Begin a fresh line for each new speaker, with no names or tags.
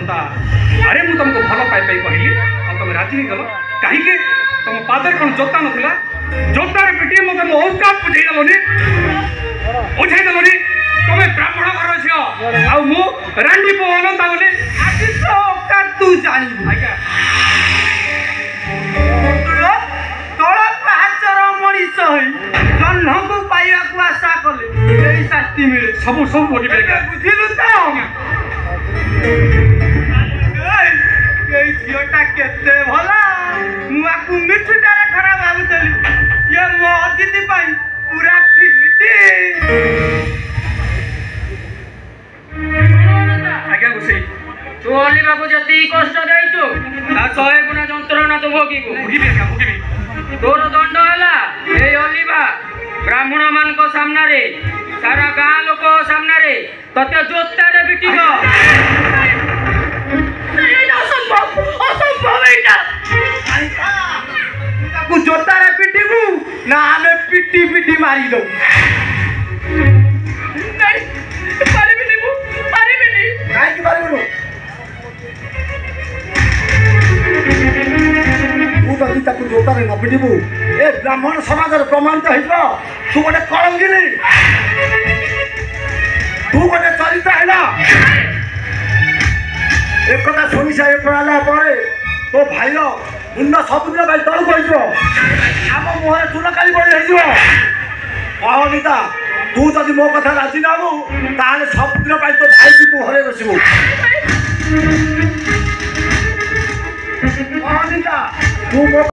था अरे मु तुमको भल पाई कहली तुम राजी गल कहीं तुम पादर कौन जोता नाला जोतार पिटी मत औकात बुझे गलनि बुझे गलनि तुम्हें ब्राह्मण घर झील आ मु रांडी पवन बोली आज तो औकात तू जानी आज्ञा तल पाचर मनीष जन्म को पाइबा को आशा कले शास्ति मिले सब सब बोलिबे बुझिलु तो झीटा केते भला मुआकू मिठुटारे खराब भावुली ये मो अतिथि पूरा फिटी आज्ञा गोसाई
तू अलिमा को जति कष्ट देइछु ता 100 गुना जंत्रणा तो भोगिबो
भोगिबी
तोर दंड हला ए अलिमा ब्राह्मण मान को सामना रे सारा गाँ लोक सामना रे तते जोता रे बिटिको
जोता रे पिटिबू ना हमें पिटी पिटी मारी दो जोता रे न पिटिबू ए ब्राह्मण समाज प्रमाणित हो तू गोटे कलंकी नहीं तू गोटे चरित्र है एक कथा शुणी सारे तो भाई मुंड सबुदिन भाई तलू हो आम मुहर चून काली बड़ी होता तू जब मो कथा राजी नबू ताले सबुदिन भाई तो भाई की तू हरे बसबू तू